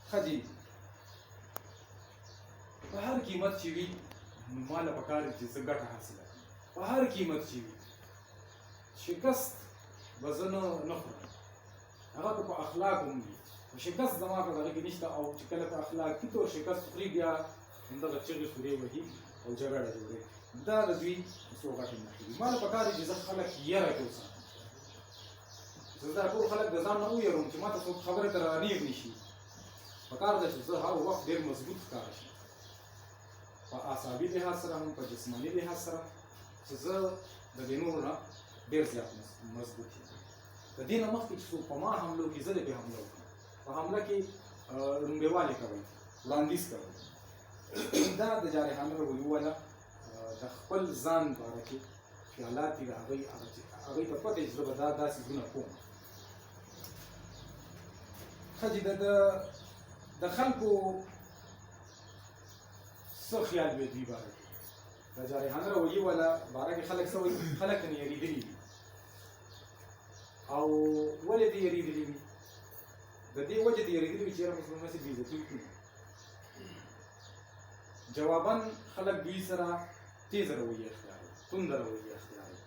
ښه دي په هر قیمت چې وي نو ما له پکار دي چې زه ګټه حاصله کړم په هر قیمت چې وي شکست به زه نه خورم هغه که په اخلاقو هم وي شکست زما په دغه کې نشته او چې کله په اخلاقي طور شکست خوري بیا همدغه چغې سورې وهي او جګړه جوړوي دا د دوی څو غټې نښې دي ما له پکار دي چې زه خلک یره کې وساتم زه دا ټول خلک د ځان نه ویروم چې ما ته څوک خبرې ته رانیغ نه شي پکار ده چې زه هر وخت ډېر مضبوط ښکاره شم په اعصابي لحاظ سره هم په جسماني لحاظ سره چې زه د دې نورو نه ډېر زیات مضبوط یم د دې نه مخکې چې څوک په ما حمله وکړي زه د پې حمله وکړم په حمله کې لومړیوالی کوئ وړاندیز کوئ دا د جارحانه رویو والا د خپل ځان باره کې خیالات دي د هغوی ته پته چې زه به دا څیزونه کوم ښه دي د خلکو څه خیال وي دوی باره کې د جارحانه رویې والا باره کې خلک څه وایي خلک ترې یېرېدلي وي او ولې دې یېرېدلي وي د دې وجه دې یېرېدلي وي چې یاره موږ به هسې بې عزتي وکړو جواباً خلک دوی سره تیزه رویه اختیاروي تنده رویه اختیاروي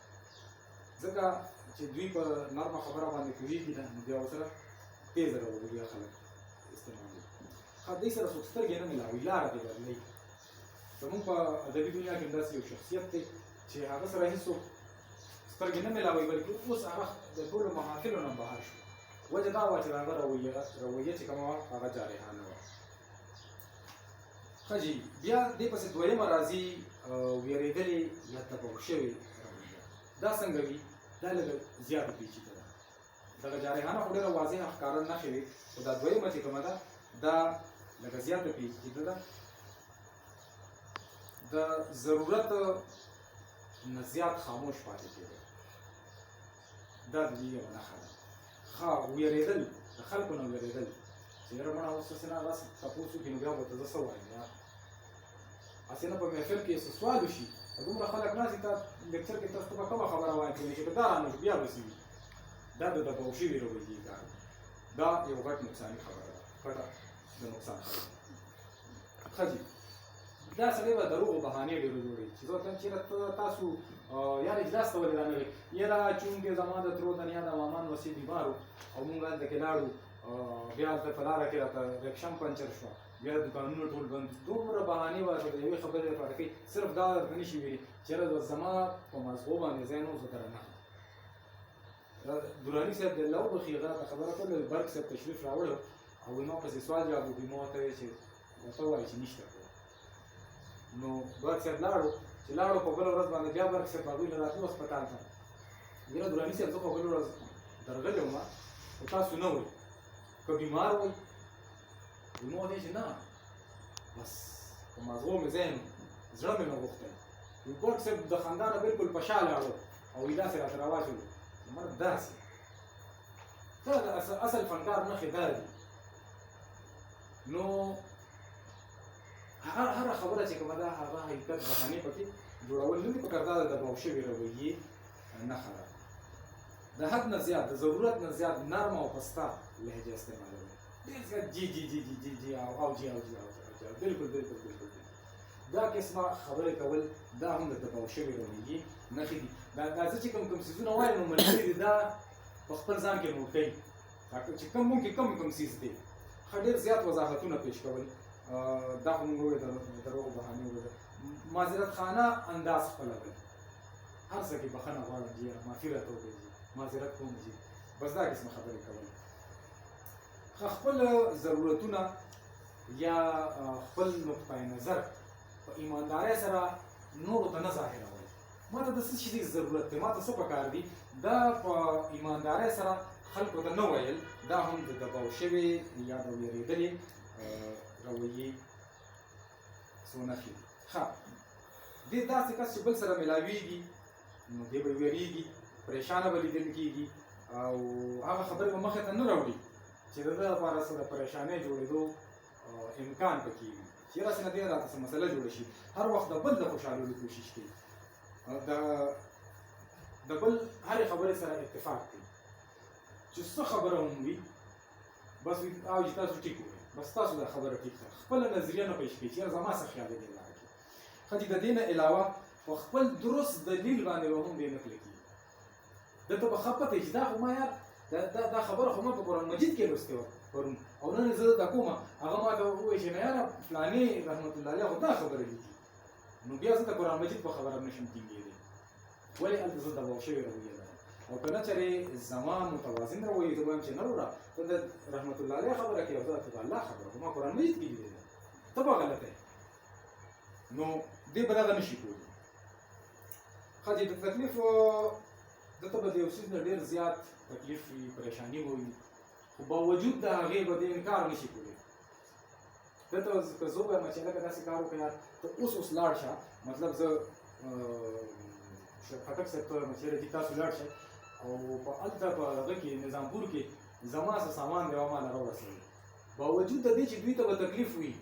ځکه چې دوی په نرمه خبره باندې پوهېږي نو بیا ورسره تیزه رویه خلک استعمالوي ښه دوی سره څوک سترګې نه میلاوي لاره دې بدلوي زموږ په ادبي دنیا کې همداسې یو شخصیت دی چې هغه سره هېڅوک سترګې نه میلاوي بلکې اوس هغه د ټولو محافلو نه بهر شو وجه دا وه چې د هغه رویه چې کومه وه هغه جارحانه وه ښه جي بیا دې پسې دویمه راځي وېرېدلې یا تباه شوې رویه دا څنګه وي دا لږه زیاته پیچیده ده دغه جارحانه خو ډېره واضحه ښکاره نښې وي خو دا دویمه چې کومه ده دا لږه زیاته پیچیده ده د ضرورت نه زیات خاموش پاتې کېدل دا د دې یوه نښه ده ښه وېرېدل د خلکو نه وېرېدل چې یاره مړه اوس هسې نه هغه تپوس وکړي نو بیا به ورته زه څه وایم یا هسې نه په محفل کې څه سوال وشي دومره خلک ناست دي تا لیکچر کې تاسو ته به کومه خبره وایم چې که دا رانه بیا به څه وي دا د دباو شوي رویې کار دا یو غټ نقصاني خبره ده غټه د نقصان خبره ښه جي دا سړی به دروغو بهانې ډېرې جوړوي چې زه ورته وایم چېرې تاسو یار اجلاس ته ولې رانغئ یاره چونکې زما د ترو د نیا د مامان وسې بیمار و او مونږ هلته کې لاړو بیا هلته په لاره کې راته رکشه هم پنچر شوه بیا دوکانونه ټول بند دومره بهانې به د یوې خبرې لپاره کوي صرف دا درته نه شي ویلي چې یاره زما په مازغو باندې ځای نه و زه درنه دراني صاحب د الله وبخښي هغه راته خبره کړله برګ صاحب تشریف راوړی او ما پسې سوال جواب وکړي ما ورته ویل چې ورته ووایي چې نشته نو برګ صاحب لاړو چې لاړو په بله ورځ باندې بیا برګ صاحب هغوی له راتلو هسپتال ته یاره دراني صاحب زه خو بله ورځ درغلی وم خو تاسو نه وئ که بیمار وئ وایي ما ورته چې نه بس په مازغو مې ځای نو زړه مې نه غوښتی برګ صاحب د خندا نه بلکل په شا لاړو او وایي داسې راته راواچولو مړه داسې دا د اصل فنکار نښې دا دي نو هره خبره چې کومه ده هغه حقیقت بهانې پکې جوړول نه دي پکار دا د دباو شوې رویې نښه ده د حد نه زیات د ضرورت نه زیات نرمه او پسته لهجه استعمالول ډېر زیات جي جي جي جي جي جي او جي او جي او جي بلکل بلکل بلکل دا قسمه خبرې کول دا هم د دباو شوې رویې نښې دي دا زه چې کوم څیزونه وایم نو ملګري دي دا په خپل ځان کې نوټ کوي چې کوم مونږ کې کوم څیز دی ښه ډېر زیات وضاحتونه پیش کول دا خو موږ وویل د دروغو بهانې وویل معذرت خانه انداز خپلول هر څه کې بخښنه غواړم جي معافي راته وکړئ جي معذرت کوم جي بس دا قسمه خبرې کول ښه خپل ضرورتونه یا خپل نقطه نظر په ایماندارۍ سره نورو ته نه ظاهرول ما ته د څه شي ضرورت دی ما ته څه پکار دي دا په ایماندارۍ سره خلکو ته نه ویل دا هم د دباو شوې یا د وېرېدلې رویې څو نښې دي ښه دې داسې کس چې بل سره میلاویږي نو دی به ویریږي پریشانه به لیدل کېږي او هغه خبرې به مخې ته نه راوړي چې د ده لپاره څه د پریشانۍ جوړېدو امکان پکې وي چې راسې نه دې نه راته څه مسله جوړه شي هر وخت د بل د خوشحالولو کوشش کوي د بل هرې خبرې سره اتفاق کوي چې څه خبره هم وي بس او چې تاسو ټیک ووایئ بس تاسو دا خبره ټیک ده خپله نظریه نه پیش کړئ چې یاره زما څه خیال دی دې لاره کې ښه جي د دې نه علاوه په خپل درست دلیل باندې به هم دې نقل کېږي دلته به ښه پته چې دا خو ما یار دا خبره خو ما په قرآن مجید کې لوستې وه پرون او نن زه دا کومه هغه ما ته ووایي چې نه یاره فلاني رحمت الله علیه خو دا خبره لیکي نو بیا زه د قرآن مجید په خبره نشم ټینګېدی ولې هلته زه دباو شوې رویه لرم او که نه چېرې زما متوازن رویې زه وایم چې نه وروره ته د رحمت الله علیه خبره کوې او زه ته د الله خبره خو ما قرآن مجید کې لیدې ده ته به غلطه یې نو دې به دغه نشي کولی ښه جي د تکلیف دلته به د یو څیز نه ډېر زیات تکلیف وي پریشاني به وي خو باوجود د هغې به دې انکار نشي کولی دلته که زه ووایم چې لکه داسې کار وکړه یار ته اوس لاړ شه مطلب زه خټک صاحب ته وایم چېرې چې تاسو لاړ شئ او په هلته په هغه کې نظامپور کې زما څه سامان دی او ما نه راورسوي باوجود د دې چې دوی ته به تکلیف وي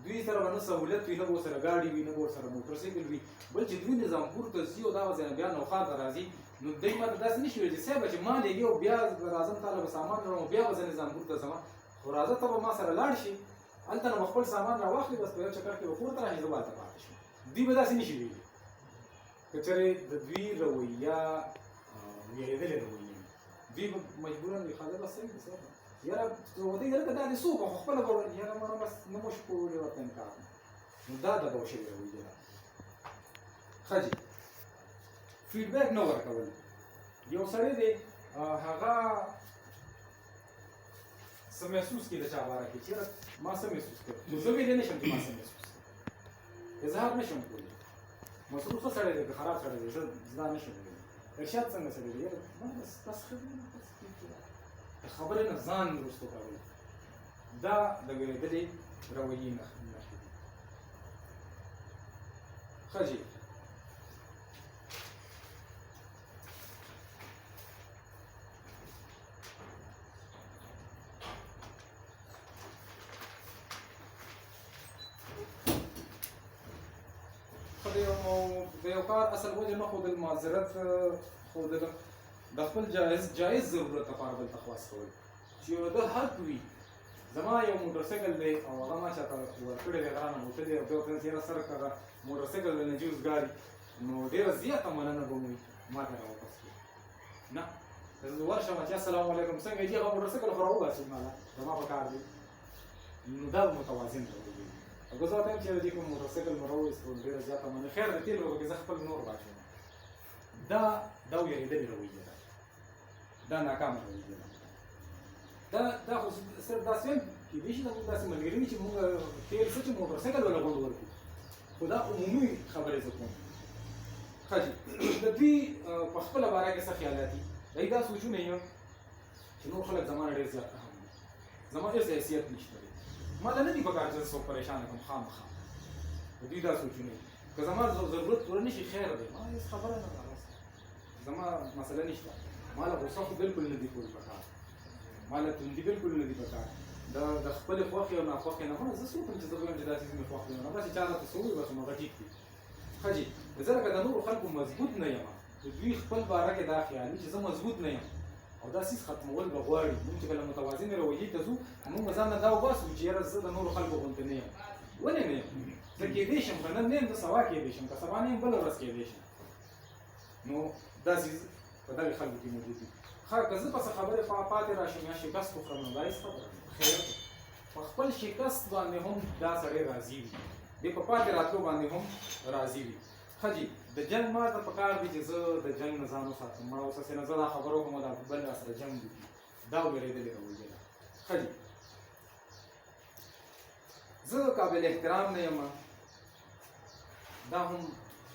دوی سره به نه سهولت وي نه به ورسره ګاډي وي نه به ورسره موټرسایکل وي بل چې دوی نظامپور ته ځي او دغه ځای نه بیا نوخا ته راځي نو دوی ما ته داسې نه شي ویلی چې صاحبه چې ما لېږي او بیا راځم تا له به سامان راوړم او بیا به زه نظامپور ته ځم خو راځه ته به ما سره لاړ شي هلته نه به خپل سامان راواخلي بس په یو چکر کې به کور ته راشي زه به هلته پاتې شم دوی به داسې نه شي ویلي که چېرې د دوی رویه وېرېدلې رویه دوی به مجبوراً وي ښه بس صحیح دی صاحب یاره ودې لکه دا دې څوک خو خپله به یاره ما بس نه مو شو کولی ورته انکار نو دا دباو شوې رویه ده ښه جي فیډبیک نه ورکول یو سړی دی هغه څه محسوس کړي د چا باره کې چې یاره ما څه محسوس کړي نو زه ویلی نه شم چې ما څه محسوس کړي اظهار نه شم کولی مسرور ښه سړی دی که خراب سړی دی زه دا نه شم ویلی ارشاد څنګه سړی دی یاره ما بس ښه دی د خبرې نه ځان وروستو کول دا د وېرېدلې رویې نښې دي ښه جي د یو کار اصل وجه نه ښودل معذرت ښودله د خپل جایز ضرورت لپاره بل ته خلاص کول چې یو ده حق وي زما یو موټرسایکل دی او هغه ما چاته ورکړی دی غرانه موټر دی او بیا ورته یاره سر کړه موټرسایکل د نجیوز ګاډي نو ډېره زیاته مننه به مو ما ته راواپس کړي نه که زه ورشم چې السلام علیکم څنګه یې هغه موټرسایکل خو راوباسي ماله زما په کار دی نو دا متوازن رویه او که زه ورته یم چې دې کوم موټرسایکل مې راوویستو ډېره زیاته مننه خیر د تېل به پکې زه خپل نور واچوم دا وېرېدلې رویه ده دا ناکامه رویه ده دا خو صرف داسې ویم کېدای شي زموږ داسې ملګري وي چې موږ تېل څه چې موټرسایکل وله غوړ ورکړو خو دا عمومي خبرې زه کوم ښه جي د دوی په خپله باره کې څه خیالات دي دی دا سوچونه یې چې نور خلک زما نه ډېر زیات اهم دي زما هېڅ حیثیت نشته دی ما ته نه دي پکار چې زه څوک پریشانه کړم خامخا د دوی دا سوچونه دي که زما ضرورت پوره نه شي خیر دی ما هېڅ خبره نه ده زما مسله نشته ما له غوسه خو بلکل نه دي کول پکار ما له توندي بلکل نه دي پکار د خپلې خوښې او ناخوښې نه خو زه څوک یم چې زه وایم چې دا څیز مې خوښ دی نو داسې چا راته څه ووایي بس نو هغه ټیک دي ښه جي زه لکه د نورو خلکو مضبوط نه یم د دوی خپل باره کې دا خیال وي چې زه مضبوط نه یم او دا څیز ختمول به غواړي موږ چې کله متوازنې رویې ته ځو موږ ځان نه دا وباسو چې یاره زه د نورو خلکو غوندې نه یم ولې نه یم زه کېدای شم که نن نه یم زه سبا کېدای شم که سبا نه یم بله ورځ کېدای شم نو دا څیز په دغې خلکو کې موجود دي ښه که زه پسې خبرې پاتې راشم یا شکست وخورم نو دا هېڅ خبره نه خیر په خپل شکست باندې هم دا سړی راضي وي دې په پاتې راتلو باندې هم راضي وي ښه جي د جنګ ما ته پکار دي چې زه د جنګ نه ځان وساتم مړه اوس هسې نه زه دا خبره وکړم او دا بل راسره جنګ وکړي دا وېرېدلې رویه ده ښه جي زه قابل احترام نه یم دا هم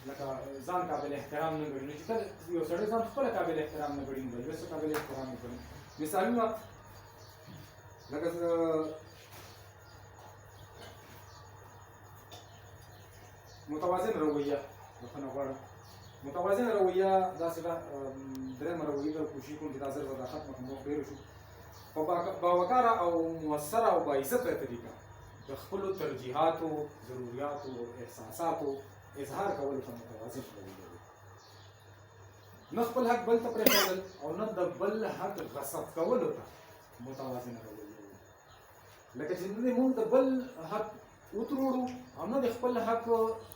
لکه ځان قابل احترام نه ګڼي نو چې کله یو سړی ځان خپله قابل احترام نه ګڼي نو بل څه قابل احترام نه ګڼي مثالونه لکه متوازن رویه بخښنه غواړم متوازن رویه داسې ده درېیمه رویه ده کوشش کوم چې دا زر به دا ختمه کړم وخت ډېر شو په باوقاره او مؤثره او باعزته طریقه د خپلو ترجیحاتو ضروریاتو احساساتو اظهار کولو ته متوازن رویه ده نه خپل حق بل ته پرېښودل او نه د بل حق غصب کولو ته متوازنه رویه ده لکه چې موږ د بل حق وتروړو او نه د خپل حق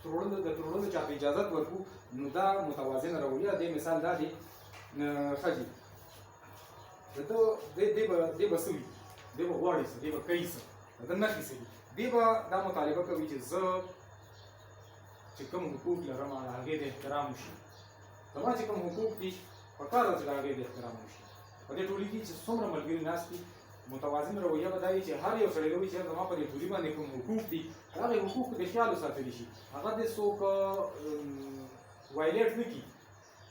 تروړلو چاته اجازه ورکړو، نو دا متوازنه رویه. د مثال دا دی ښځې دی به څه وي، دی به غواړي څه، دی به کوي څه، د ده نښې څه دي. دی به دا مطالبه کوي چې زه چې کوم حقوق لرم هغې د احترام وشي، زما چې کوم حقوق دي پکار ده چې د هغې د احترام وشي. په دې ټولګي کې چې څومره ملګري ناست دي، متوازن رویه به دا وي چې هر یو سړی وایي چې زما په دې ټولګي باندې کوم حقوق دي، هغه حقوق د خیال وساتلی شي، هغه دې څوک وایلیټ نه کړي.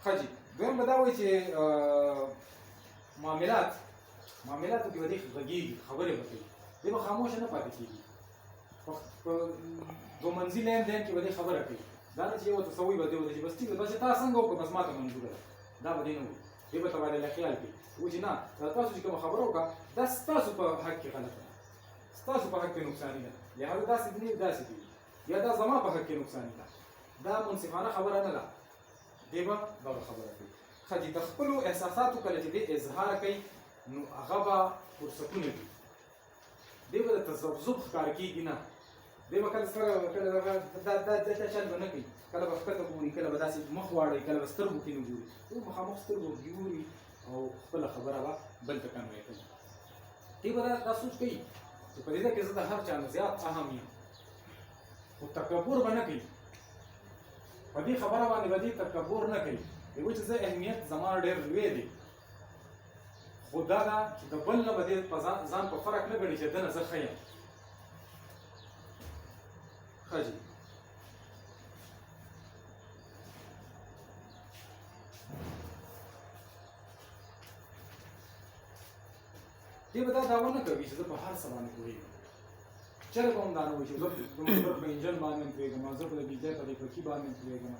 ښه جي. دویم به دا وایي چې معاملاتو کې به دې غږېږي، خبرې به کوي، دې به خاموشه نه پاتې کېږي. په دو منځي لین دین کې به دې خبره کوي، دا نه چې یو ورته څه وایي به دې ورته چې بس ټیک ده، دا چې تا څنګه وکړه بس ماته منظوره ده، دا به دې نه وایي. دې به تبادله خیال کوي، وایي چې نه دا تاسو چې کومه خبره وکړه دا ستاسو په حق کې غلطه ده، ستاسو په حق کې نقصاني ده، لهذا داسې دي داسې دي، یا دا زما په حق کې نقصاني ده، دا منصفانه خبره نه ده. دې به دغه خبره کوي. ښه جي. د خپلو احساساتو کله چې دې اظهار کوي نو هغه به فرصتونه دي، دې به د تذبذب ښکار کېږي نه، دې به کله سره کله دا چل به نه کوي، کله به ښکته ګوري، کله به داسې مخ واړوي، کله به سترګو کې نه ګوري، او مخامخ سترګو ګوري او خپله خبره به بل ته کنوی کوي. دې به دا سوچ کوي چې په دې کې زه د هر چا نه زیات اهم یم، خو تکبر به نه کوي، په دې خبره باندې به دې تکبر نه کوي، وایي چې زه اهمیت زما ډېر لوی دی، خو دا ده چې د بل نه به دې په ځان په فرق نه ګڼي چې ده نه زه ښه یم. ښه جي. دې به دا دعوه نه کوي چې زه په هر څه باندې پوهېږم، چېرې به هم دا نه وایي چې زه د موټر په انجن باندې پوهېږم، زه په د بجلی په دې پکې باندې پوهېږم،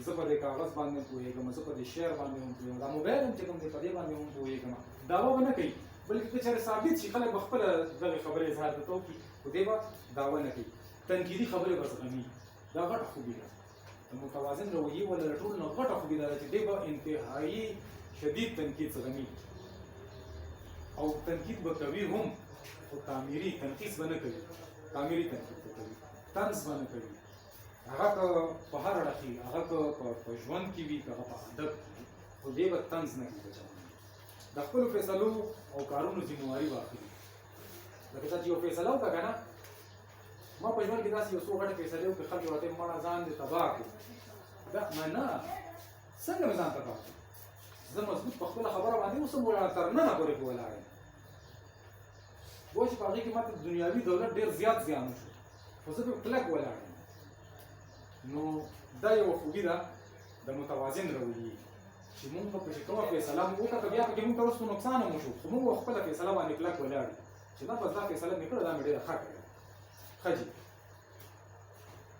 زه په دې کاغذ باندې پوهېږم، زه په دې شعر باندې هم پوهېږم، دا موبایل هم چې کوم دی په دې باندې هم پوهېږم. دعوه به نه کوي، بلکې که چېرې ثابت شي خلک به خپله دغې خبرې اظهار درته وکړي، خو دې به دعوه نه کوي. تنقیدي خبرې به زغمي، دا غټه خوبي ده. د متوازن رویې ولا له ټولو نه غټه خوبي دا ده چې دې به انتهایي شدید تنقید زغمي، او تنقید به کوي هم، خو تعمیري تنقیص به نه کوي، تعمیري تنقید به کوي، طنز به نه کوي. هغه که په هر اړخ وي، هغه که په ژوند کې وي، که هغه په ادب کې وي، خو دې به طنز نه کوي په چا باندې. د خپلو فیصلو او کارونو ذمهواري به اخلي. لکه تا چې یو فیصله وکړه که نه، ما په ژوند کې داسې یو څو غټې فیصلې وکړې، خلک ورته وایي مړه ځان دې تباه کړو. نه، څنګه مې ځان تباه کړو؟ زه مضبوط په خپله خبره باندې اوسم، تر ننه پورې په ولاړ یم. وایي چې په هغې کې ماته د دنیاوي دولت ډېر زیات زیان وشو، خو زه پرې کلک ولاړ یم. نو دا یوه خوبي ده د متوازن رویې، چې مونږ به چې کومه فیصله مو وکړه، که بیا پکې مونږ ته وروسته نقصان هم وشو، خو مونږ به خپله فیصله باندې کلک ولاړ یو چې دا بس دا فیصله مې کړې، دا مې ډېره ښه کړې. ښه جي.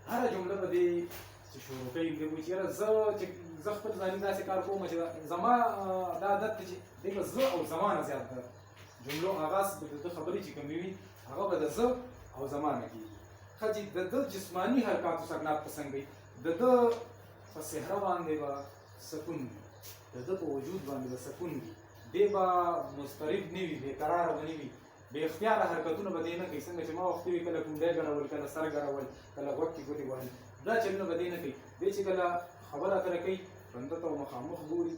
هره جمله به دې چې شروع کوي دې وایي چې یاره زه خپل ځاني داسې کار کوم چې زما دا عادت دی چې دې به زه او زما نه زیات د جملو آغاز به د ده خبرې چې کومې وي هغه به د زه او زما نه کېږي. ښه جي. د ده جسماني حرکاتو سکنات په څنګه وي، د ده په صحرا باندې به سکون وي، د ده په وجود باندې به سکون وي، دی به مضطرب نه وي، بېقراره به نه وي، بې اختیاره حرکتونه به دی نه کوي. څنګه چې ما وختي وي کله ټونډی ګرول، کله سر ګرول، کله غوږ کې ګوتې وهل، دا چلونه به دی نه کوي. دی چې کله خبره اتره کوي بنده ته مخامخ ګوري،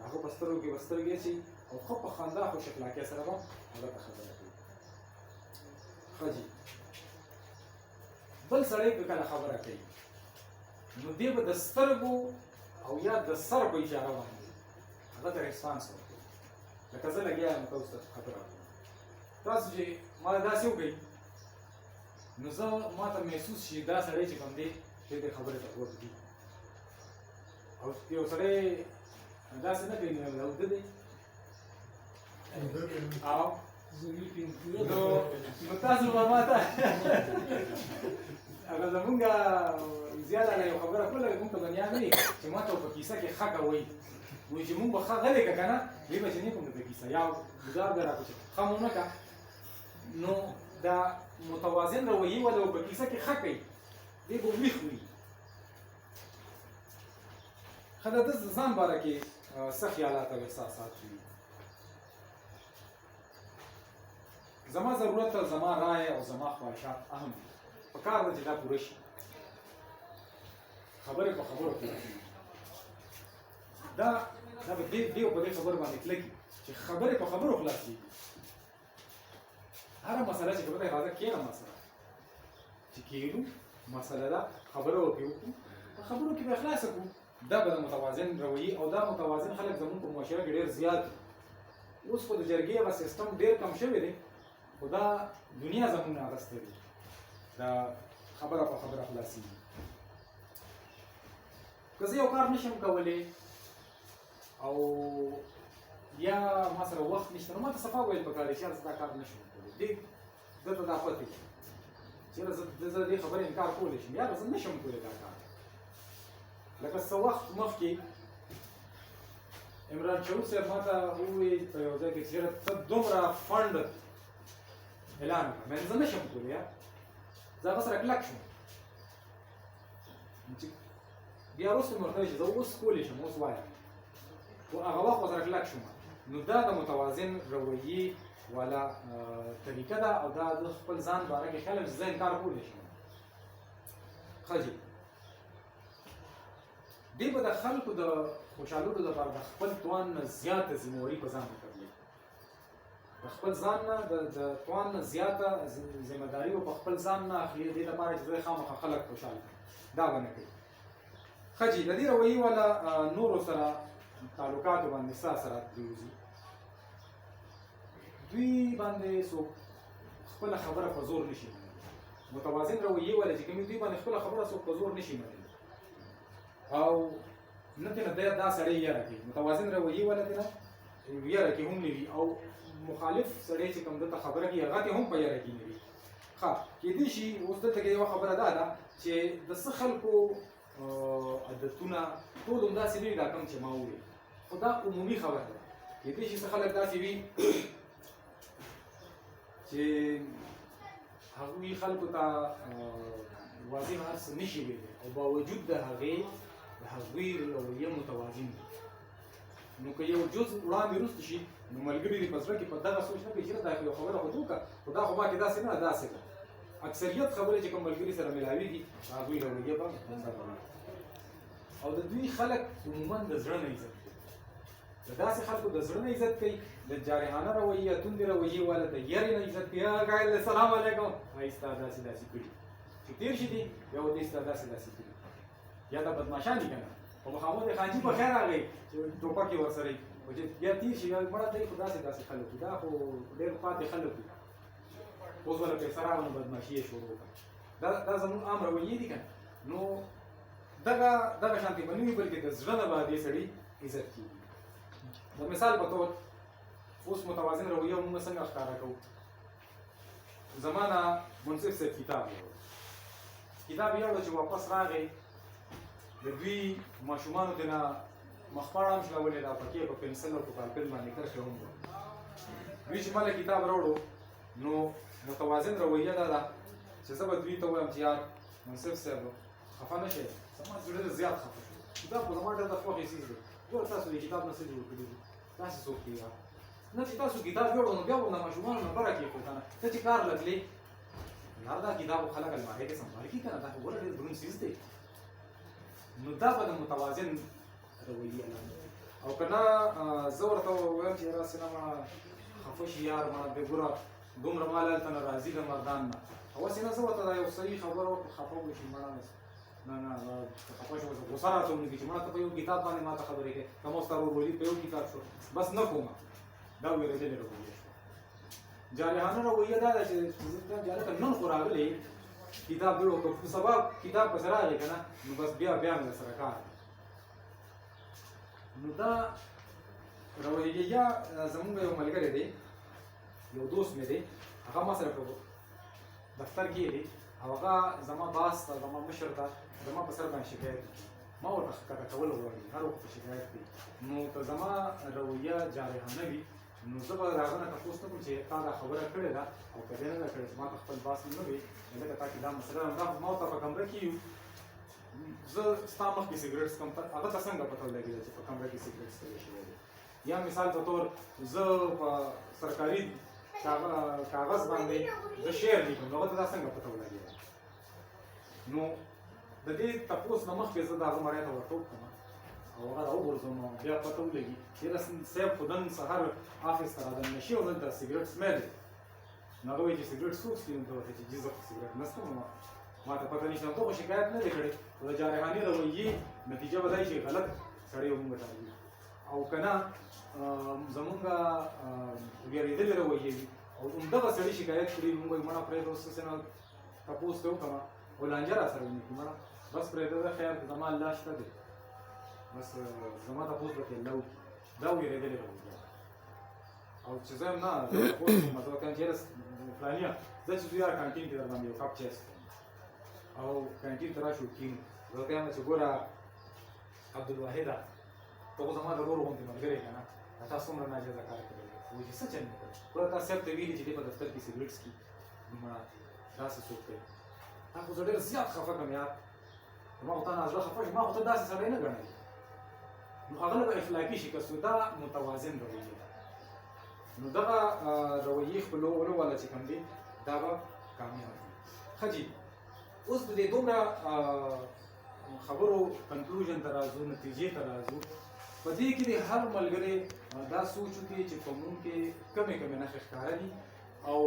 هغه په سترګو کې به سترګې اچوي او ښه په خندا خوشاخلاقۍ سره به هغه ته خبره کوي. ښه جي. بل سړی که کله خبره کوي نو دی به د سترګو او یا د سر په اشاره باندې هغه ته ریسپانس ورکوي. لکه زه لګیا یم تاسو ته خبره کوم، تاسو چې ما داسې وکړئ نو زه ما ته محسوس شي دا سړی چې کوم دی دې خبرې ته غوږ ږدي، او یو سړی داسې نه کوي نو اوده دی او نو تاسو به ما ته هغه زمونږ زیاده له یو خبره کوله کوم ته دنیا نه وي چې ما ته په کیسه کې ښه کوئ، وایي چې مونږ به ښه غلی که که نه وایي به چې نه کوم ته کیسه یا ګزار به راکړو چې ښه مو نه که. نو دا متوازن رویې ولا په کیسه کې ښه کوي، دی به ویښ وي. ښه د ده ځان باره کې څه خیالات او احساسات وي. زما ضرورت زما رای او زما خواهشات اهم دي پکار ده چې دا پوره شي خبرې په خبرو خلاصېږي دا به دې په دې خبرو باندې کلکي چې خبرې په خبرو خلاصېږي هره مسله چې کومه راځي کېنه مسله چې کېنو مسله ده خبره وکړو په خبرو کې به خلاص کړو دا به متوازن رویه او دا متوازن خلک زموږ په معاشره کې ډېر زیات اوس خو د جرګې هغه سیستم ډېر کم شوی دی خو دا دنیا زموږ نه اخیستی دی دا خبره په خبره خلاصېږي که زه یو کار نشم کولی او یا ما سره وخت نشته نو ما ته صفا ویل پکار دی چې یاره زه دا کار نشم کولی دې ده ته دا پته وي چې یاره زه دې خبرې انکار کولی شم یاره زه نشم کولی دا کار لکه څه وخت مخکې عمران شریف صاحب ما ته وویل په یو ځای کې چې یاره ته دومره فنډ اعلان کړه مې زه نشم کولی یاره زه هغه سره کلک شوم بیا وروسته مې ورته ویل چې زه اوس کولی شم اوس وایم خو هغه وخت ورسره کلک شوم نو دا د متوازن رویې والا طریقه ده او دا د خپل ځان باره کې خیال یم چې زه انکار کولی شم ښه جي دې به د خلکو د خوشحالولو لپاره د خپل توان نه زیاته ذمهواري په ځان وکړي د خپل ځان نه د توان نه زیاته ذمهداري به په خپل ځان نه اخلي دې لپاره چې زه خامخا خلک خوشحاله کړم دا به نه کوي ښه جي د دې رویې والا نورو سره تعلقاتو باندې څه اثرات پرېوځي دوی باندې څوک خپله خبره په زور نشي منلی متوازن رویې والا چې کومې دوی باندې خپله خبره څوک په زور نشي منلی او نه ترې دا سړی یاره کوي متوازن رویې والا ترې یاره کې هم نه وي او مخالف سړی چې کوم دلته خبره کوي هغه ته هم په یاره کې نه وي ښه کېدای شي اوس دلته کې یوه خبره دا ده چې د څه خلکو عادتونه ټول همداسې نه وي دا کوم چې ما وویل خو دا عمومي خبره ده کېدای شي څه خلک داسې وي چې هغوی خلکو ته واضح هر څه نشي ویلی او باوجود د هغې د هغوی رویه متوازن وي نو که یو جز وړاندې وروسته شي نو ملګري دې په زړه کې په دغه سوچ نه کوي چې دا یو خبره خو دې وکړه خو دا خو ما کې داسې نه ده داسې ده اکثریت خبرې چې کوم ملګري سره ملاوېږي هغوی رویه به همدغه وي او د دوی خلک عموما د زړه نه عزت کوي د داسې خلکو د زړه نه عزت کوي د جارحانه رویې توندې رویې والا د یارې نه عزت کوي هغه ګایل سلام علیکم وایي ستا داسې داسې کړي چې تېر شي دي بیا و دې ستا داسې داسې کړي یا دا بدماشان دي که نه خو محمد خانجي په خیر راغی چې ټوپک یې ورسره وي چې بیا تېر شي بیا مړه دی خو داسې داسې خلک دي دا خو ډېر پاتې خلک دي اوس ورله پیسه راغله نو بدماشي یې شروع وکړه دا زموږ عام رویې دي که نه نو دغه شانتې به نه وي بلکې د زړه نه به دې سړي عزت کېږي د مثال په طور اوس متوازن رویه موږ څنګه ښکاره کوو زما نه منصف صاحب کتاب یوړه چې واپس راغی د دوی ماشومانو ترې نه مخپاړه هم شلولې ده پکې په پنسل او په کالپن باندې کرښې هم وه دوی چې مله کتاب راوړو نو متوازن رویه دا ده چې زه به دوی ته ووایم چې یار منصف صاحب خفه نه شئ زما زړه ډېر زیات خفه شو کتاب خو زما ډېر د خوښې څیز دی ګوره تاسو د کتاب نه څه جوړ کړي دي تاسې څوک دي نه چې تاسو کتاب جوړو نو بیا به د ماشومانو نه بره کېښود که نه ته چې کار لګلې یار دا کتاب خو خلک المارۍ کې سنبال کړي که نه دا خو ګوره ډېر دروند څیز دی نو دا به د متوازن رویې او که نه زه ورته ووایم چې یاره سینما خفه شي یار مړه دی ګوره دومره مال هلته نه راځي د مردان نه هوسې نه زه ورته دا یو صحیح خبره وکړو خفه وشي مړه نه خفه شو غوسه راته ونکړي چې مړه ته په یو کتاب باندې ما ته خبرې کوې که ما ستا ورولي په یو کتاب شو بس نه کومه دا وېرېدلې رویه شوه جارحانه رویه دا ده چې جالکه نن خو راغلی کتاب جوړ کړو سبا کتاب پسې راغی که نه نو بس بیا مې درسره کار نو دا رویه یا زمونږ یو ملګری دی یو دوست مې دی هغه ما سره په دفتر کې دی او هغه زما باس ته زما مشر ته زما په سر باندې شکایت ما ورته ښکته کول غواړي هر وخت په شکایت کوي نو که زما رویه جارحانه وي نو زه به د هغه نه تپوس نه کوم چې تا دا خبره کړې ده او که دې نه ده کړې چې ما ته خپل باس نه وي ځکه تا کې دا مسله ده دا خو ما ورته په کمره کې یو زه ستا مخکې سګرټ څکم هغه ته څنګه پته ولګېده چې په کمره کې سګرټ څکلی شوی دی یا مثال په طور زه په سرکاري کاغذ باندې زه شعر لیکم نو هغه ته دا څنګه پته ولګېده نو د دې تپوس نه مخکې زه د هغه مړی ته ورته وکړم او هغه راوغورځوم نو بیا پته ولګي یاره صاحب خو نن سهار افیس ته رادننه شي او دلته سګرټ سمیل دی نو هغه وایي چې سګرټ څوک څښي نو ته ورته چې جي زه خو سګرټ نه څښم نو ما ته پته نشته نو ته خو شکایت نه دی کړی خو د جارحاني رویې نتیجه به دا وي چې غلط سړی مونږ ته راځي او که نه زمونږ وېرېدلې رویې وي او همدغه سړي شکایت کړي مونږ وایي مړه پرېږده اوس هسې نه تپوس ته وکړه او لانجه را سره ونیکړي مړه بس پرېږده خیر زما الله شته دی بس زما تپوس به ترې الله وکړي دا وېرېدلې رویه او چې زه یم نه تپوس کوم زه ورته وایم چې یاره فلانیه زه چې ځو یاره کانټین کې در باندې یو کپ چای څښم او کانټین ته راشو کښېنو زه ورته وایم چې ګوره عبدالواحده ته خو زما د ورور غوندې ملګری که نه تا څومره ناجایزه کار کړی دی وایي چې څه چل مې کړی ګوره تا صاحب ته ویلي چې دی په دفتر کې سګرټ څښي نو مړه داسې څوک کوي تا خو زه ډېر زیات خفه کړم یار ما خو تا نه زړه خفه شو ما خو ته داسې سړی نه ګڼلی نو هغه به اخلاقي شکست و دا متوازن رویې ده نو دغه رویې خپلولو والا چې کوم دی دا به کامیاب وي ښه جي اوس د دې دومره خبرو کنکلوژن ته راځو نتیجې ته راځو په دې کې د هر ملګری دا سوچ وکړي چې په مونږ کې کمې کمې نښې ښکاره دي او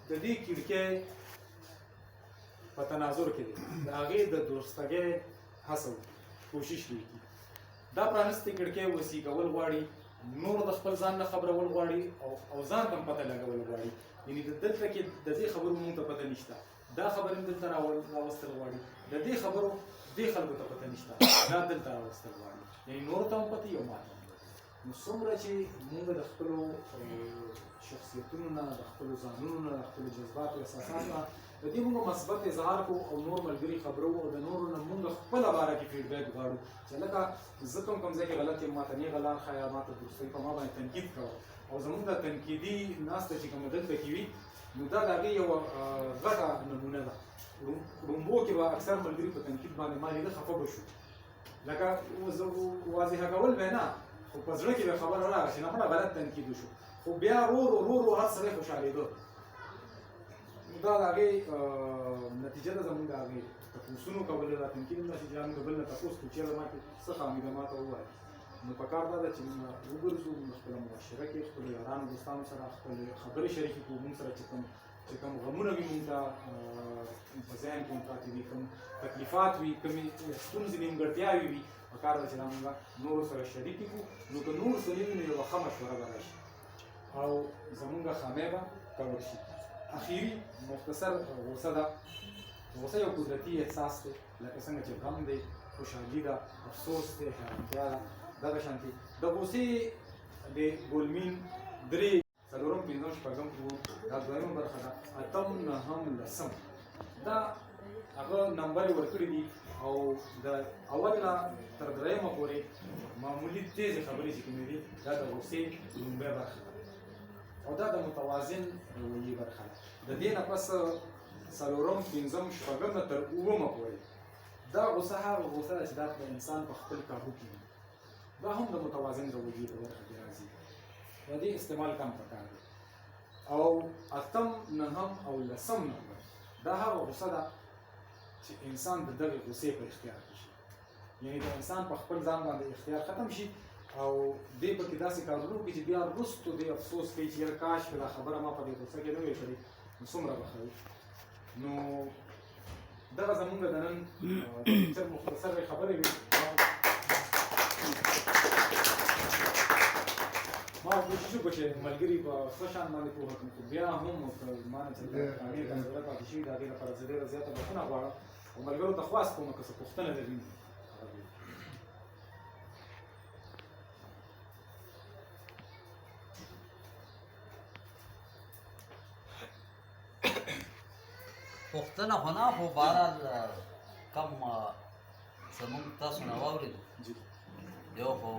د دې کړکۍ په تناظر کې دی د هغې د دوستګۍ هڅه وکړي کوشش وکړي دا پرانستې کړکۍ وسیع کول غواړي نور د خپل ځان نه خبرول غواړي او ځان ته هم پته لګول غواړي یعنې دلته کې د دې خبرو مونږ ته پته نشته دا خبرې هم دلته راوستل غواړي د دې خبرو دې خلکو ته پته نشته دا دلته راوستل غواړي یعنې نورو ته هم پته یو ما ته هم پته نو څومره چې مونږ د خپلو شخصیتونو نه د خپلو ځانونو نه د خپلو جذباتو احساساتو نه د دې مونږ مثبت اظهار کوو او نور ملګري خبرو او د نورو نه مونږ خپله باره کې فیډبیک غواړو چې لکه زه کوم ځای کې غلط یم ما ته نیغه لار ښایه ما ته دوستۍ په ما باندې تنقید کوه او زموږ د تنقیدي ناسته چې کومه دلته کې وي نو دا د هغې یوه غټه نمونه ده رومبو کې به اکثر ملګري په تنقید باندې ما لیده خفه به شو لکه واضحه کول به نه خو په زړه کې به خبره راغله چې نه مړه غلط تنقید وشو خو بیا ورو هر سړی خوشحالېده دا د هغې نتیجه ده زموږ د هغې تپوسونو کول دا تنقید هم داسې چې موږ د بل نه تپوس کړو چېرته ما کې څه خامي ده ما ته ووایه نو پکار دا ده چې موږ وګرځو موږ خپله معاشره کې خپلو یارانو دوستانو سره خپلې خبرې شریکې کړو موږ سره چې کوم غمونه وي موږ ته په ذهن کې پاتې وي کوم تکلیفات وي کومې ستونزې نیمګړتیاوې وي پکار ده چې دا موږ نورو سره شریکې کړو نو که نور څه نه وي نو یوه ښه مشوره به راشي او زموږ خامۍ به کور شي اخیری مختصر غوسه ده غوسه یو قدرتي احساس دی لکه څنګه چې غم دی خوشحالي ده افسوس دی حیرانتیا ده دغه شانتي د غوسې د ګولمین درې څلورم پنځم شپږم اووم دا دویمه برخه ده اتم نهم لسم دا هغه نمبر یې ورکړي دي او د اول نه تر درېیمه پورې معمولي تیزې خبرې چې کومې دي دا د غوسې لومړۍ برخه ده او دا د متوازن رویې برخه ده د دې نه پس څلورم پنځم شپږم نه تر اوومه پورې دا غوسه هغه غوسه ده چې دا د انسان په خپل کابو کې وي دا هم د متوازن رویې په برخه کې راځي د دې استعمال کم پکار دی او اتم نهم او لسم نمبر دا هغه غوسه ده چې انسان د دغې غوسې په اختیار کې شي یعنې د انسان په خپل ځان باندې اختیار ختم شي او دې پکې داسې کارونه وکړي چې بیا وروستو دې افسوس کوي چې یاره کاش که دا خبره ما په دې غوسه کې نه وی کړې نو څومره به ښه وي نو دغه زمونږ د نن مختصرې خبرې وي ما کوشش وکړو چې ملګري په ښه شان باندې پوهه کړم خو بیا هم ما نه چې کامې کنځله پاتې شوي د هغې لپاره زه ډېره زیاته بښنه غواړم او ملګرو ته خواست کوم که څه پوښتنه لري پوښتنه خو نه خو بهرحال کم زموږ تاسو نه واورېدو یو خو